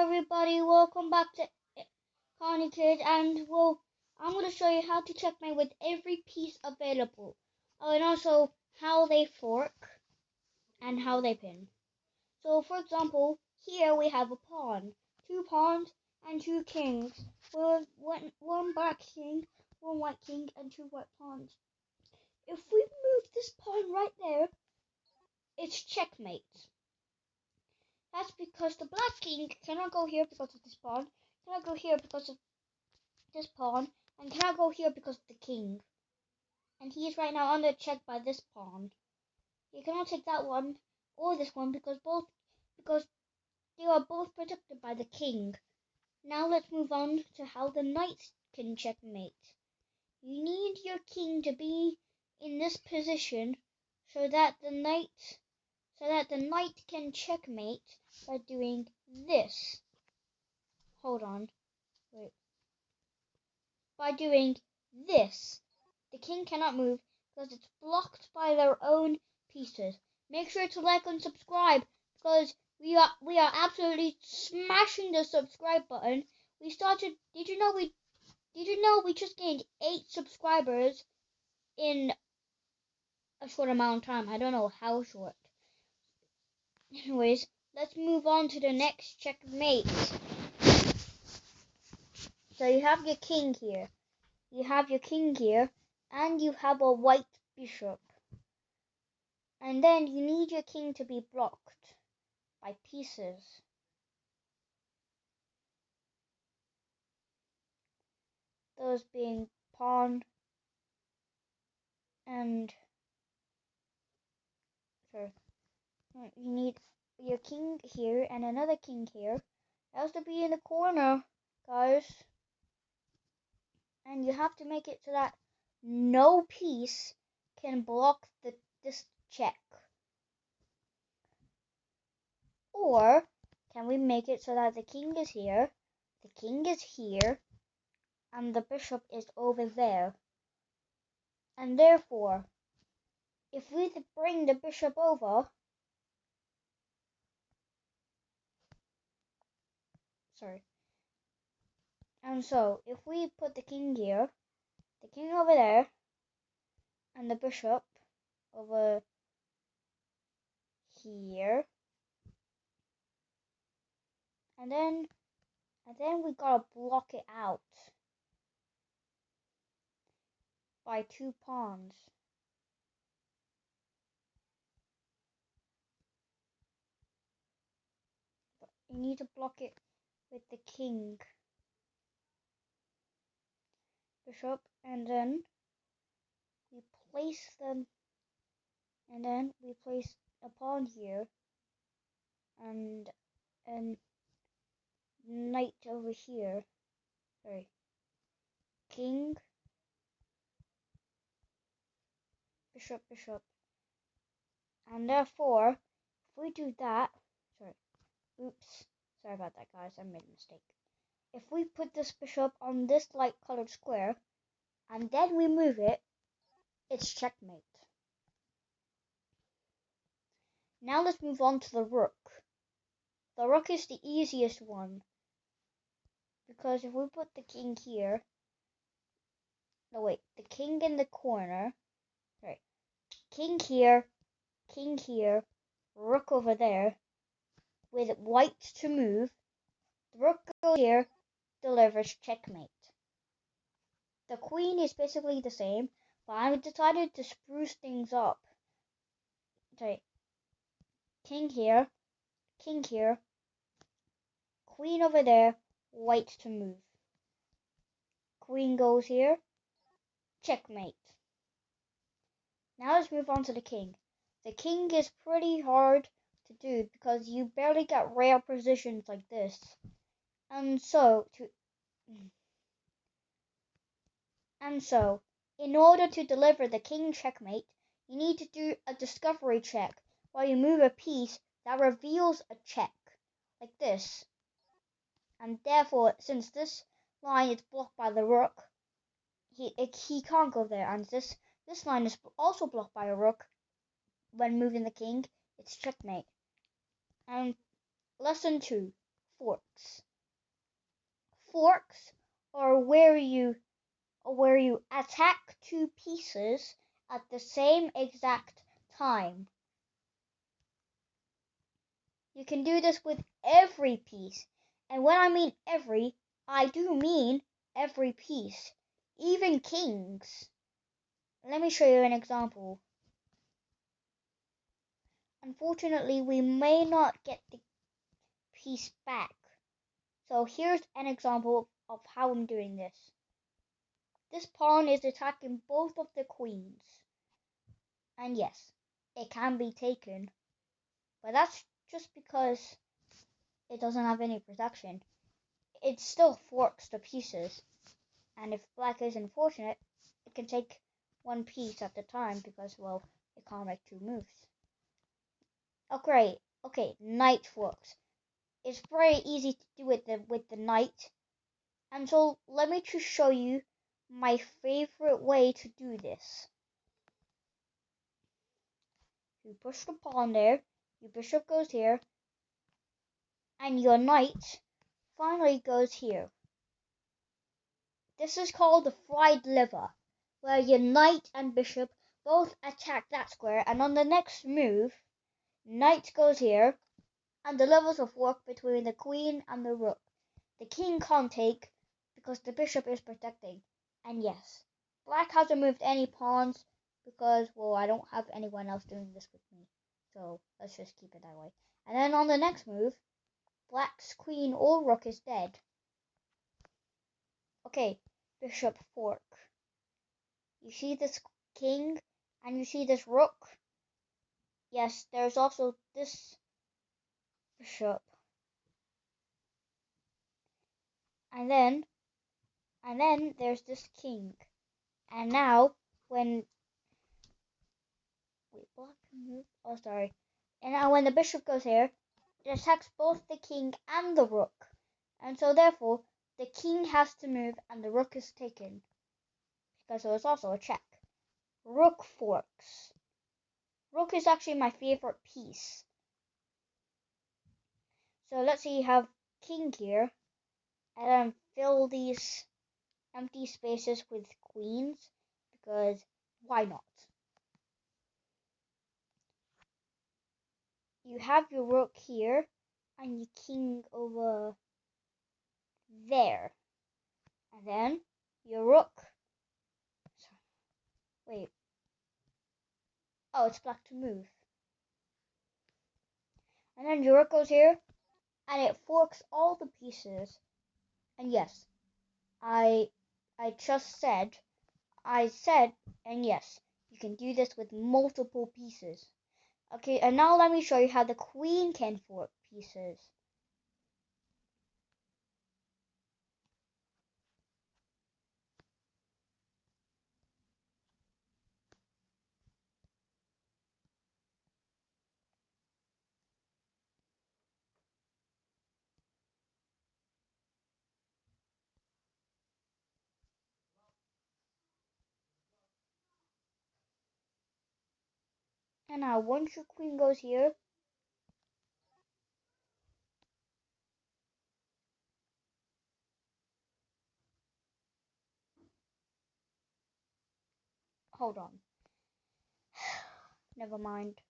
everybody, welcome back to Connie Kid, and I'm going to show you how to checkmate with every piece available, and also how they fork and how they pin. So for example, here we have a pawn, 2 pawns and 2 kings, with one black king, 1 white king and 2 white pawns. If we move this pawn right there, it's checkmate. That's because the black king cannot go here because of this pawn, cannot go here because of this pawn, and cannot go here because of the king. And he is right now under check by this pawn. He cannot take that one or this one because they are both protected by the king. Now let's move on to how the knight can checkmate. You need your king to be in this position so that the knight can checkmate by doing this. Hold on. Wait. By doing this. The king cannot move because it's blocked by their own pieces. Make sure to like and subscribe because we are absolutely smashing the subscribe button. Did you know we just gained 8 subscribers in a short amount of time? I don't know how short. Anyways, let's move on to the next checkmate. So you have your king here. And you have a white bishop. And then you need your king to be blocked by pieces. Those being pawn and you need your king here and another king here. It has to be in the corner, guys. And you have to make it so that no piece can block this check. Or can we make it so that the king is here, and the bishop is over there? And therefore, if we bring the bishop over, and so if we put the king here, the king over there, and the bishop over here, and then we gotta block it out by 2 pawns. But you need to block it with the king, bishop, and then we place them, and then we place a pawn here, and knight over here. King, bishop, bishop. And therefore, if we do that, sorry about that, guys, I made a mistake. If we put this bishop on this light colored square, and then we move it, it's checkmate. Now let's move on to the rook. The rook is the easiest one, because if we put the king here, the king in the corner, king here, rook over there, with white to move, the rook goes here, delivers checkmate. The queen is basically the same, but I decided to spruce things up. King here, queen over there, white to move. Queen goes here, checkmate. Now let's move on to the king. The king is pretty hard to do because you barely get rare positions like this. And so, in order to deliver the king checkmate, you need to do a discovery check while you move a piece that reveals a check, like this. And therefore, since this line is blocked by the rook, he can't go there. And this line is also blocked by a rook. When moving the king, it's checkmate. And lesson 2, forks. Forks are where you attack two pieces at the same exact time. You can do this with every piece. And when I mean every, I do mean every piece. Even kings. Let me show you an example. Unfortunately, we may not get the piece back. So here's an example of how I'm doing this. This pawn is attacking both of the queens. And yes, it can be taken. But that's just because it doesn't have any protection. It still forks to pieces. And if black is unfortunate, it can take one piece at a time because, well, it can't make two moves. Oh, great. Okay, knight forks. It's very easy to do with the knight. And so let me just show you my favorite way to do this. You push the pawn there, your bishop goes here, and your knight finally goes here. This is called the fried liver, where your knight and bishop both attack that square, and on the next move, knight goes here, and the levels of work between the queen and the rook. The king can't take because the bishop is protecting. And yes, black hasn't moved any pawns because, well, I don't have anyone else doing this with me. So let's just keep it that way. And then on the next move, black's queen or rook is dead. Okay, bishop fork. You see this king and you see this rook? Yes, there's also this bishop. And then there's this king. And now when black can move. Oh, sorry. And now when the bishop goes here, it attacks both the king and the rook. And so therefore, the king has to move and the rook is taken. Because it was also a check. Rook forks. Rook is actually my favorite piece. So let's say you have king here. And then fill these empty spaces with queens. Because why not? You have your rook here. And your king over there. And then your rook. Wait. Oh, it's black to move. And then your rook goes here, and it forks all the pieces. And yes, I just said, and yes, you can do this with multiple pieces. Okay, and now let me show you how the queen can fork pieces. And now once your queen goes here, hold on. Never mind.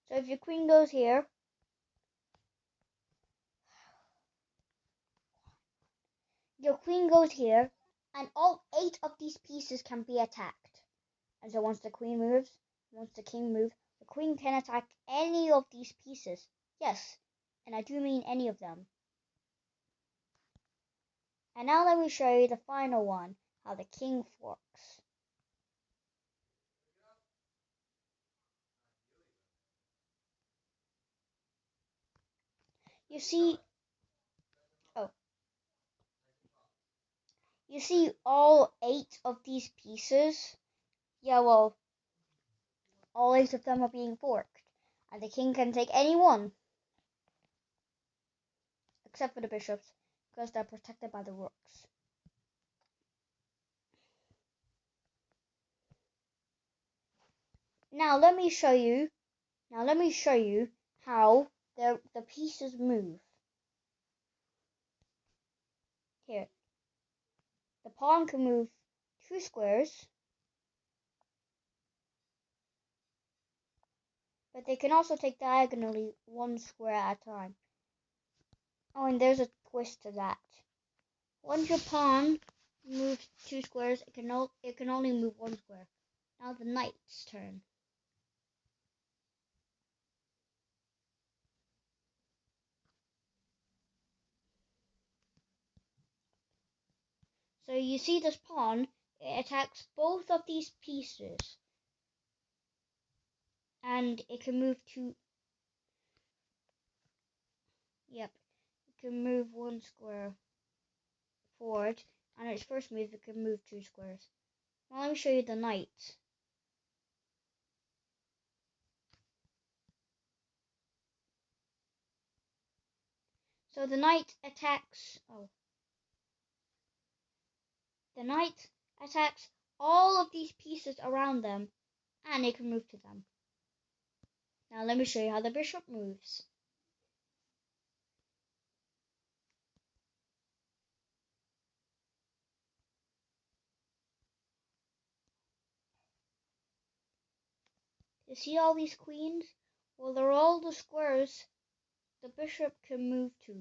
So if your queen goes here, and all 8 of these pieces can be attacked. And so once the queen moves, once the king moves, the queen can attack any of these pieces. Yes, and I do mean any of them. And now let me show you the final one, how the king forks. You see, oh, you see all 8 of these pieces? Yeah, well, all 8 of them are being forked. And the king can take any one. Except for the bishops, because they're protected by the rooks. Now let me show you how the pieces move. Here, the pawn can move 2 squares, but they can also take diagonally 1 square at a time. Oh, and there's a twist to that. Once your pawn moves 2 squares, it can only move 1 square. Now the knight's turn. So you see this pawn, it attacks both of these pieces. And it can move it can move 1 square forward. And its first move, it can move 2 squares. Now let me show you the knight. So the knight attacks, all of these pieces around them, and it can move to them. Now let me show you how the bishop moves. You see all these queens? Well, they're all the squares the bishop can move to.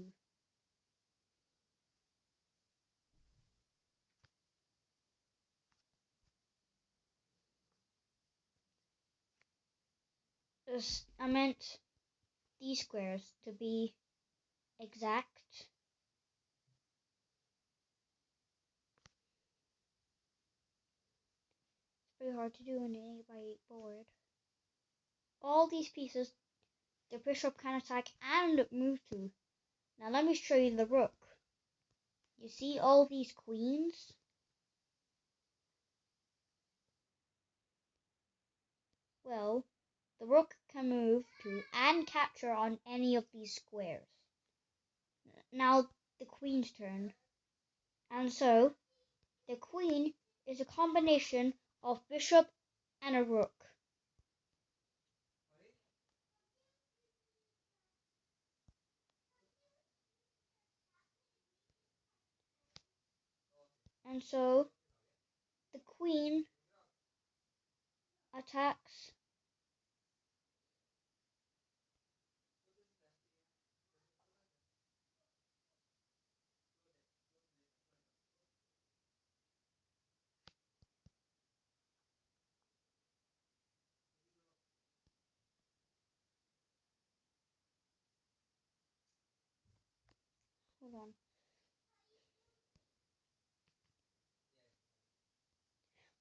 I meant these squares to be exact. It's pretty hard to do in an 8x8 board. All these pieces the bishop can attack and move to. Now let me show you the rook. You see all these queens? Well, the rook can move to and capture on any of these squares. Now the queen's turn. And so, the queen is a combination of bishop and a rook. And so, the queen attacks hold on.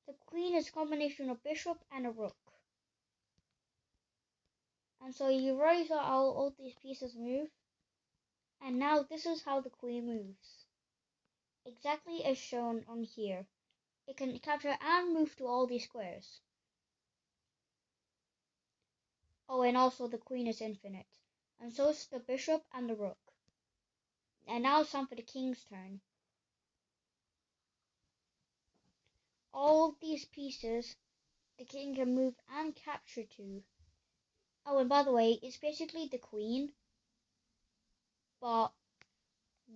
The queen is a combination of bishop and a rook. And so you already saw how all these pieces move. And now this is how the queen moves. Exactly as shown on here. It can capture and move to all these squares. Oh, and also the queen is infinite. And so is the bishop and the rook. And now it's time for the king's turn. All these pieces the king can move and capture to. Oh, and by the way, it's basically the queen, but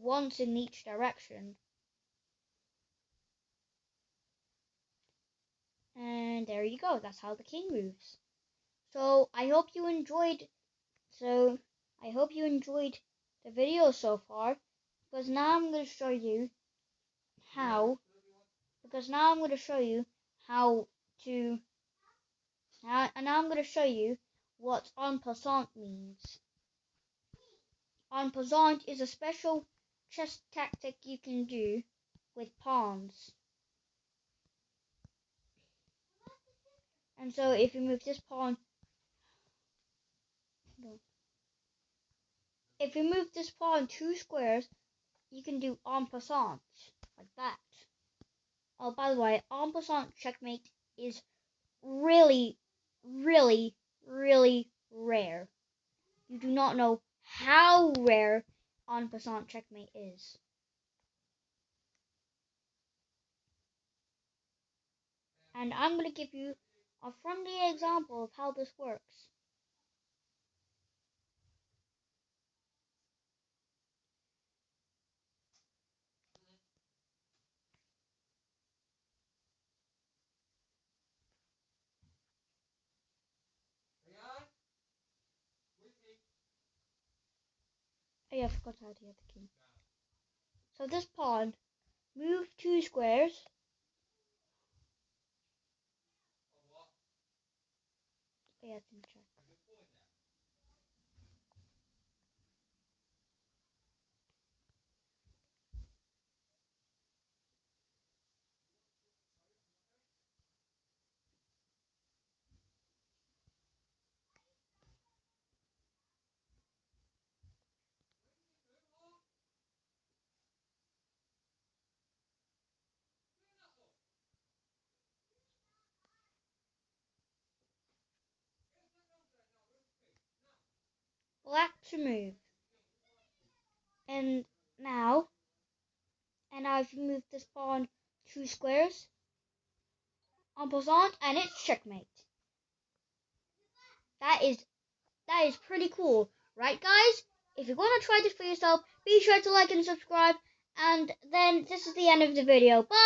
once in each direction. And there you go, that's how the king moves. So I hope you enjoyed the video so far, because now I'm going to show you how what en passant means. En passant is a special chess tactic you can do with pawns. And so if you move this pawn, if you move this pawn 2 squares, you can do en passant, like that. Oh, by the way, en passant checkmate is really, really, really rare. You do not know how rare en passant checkmate is. And I'm going to give you a friendly example of how this works. Oh yeah, I forgot how to hit the key. So this pawn, move 2 squares. Oh yeah, it's in check. Black to move. And now, I've moved this pawn 2 squares. En passant, and it's checkmate. That is pretty cool, right guys? If you want to try this for yourself, be sure to like and subscribe. And then this is the end of the video. Bye!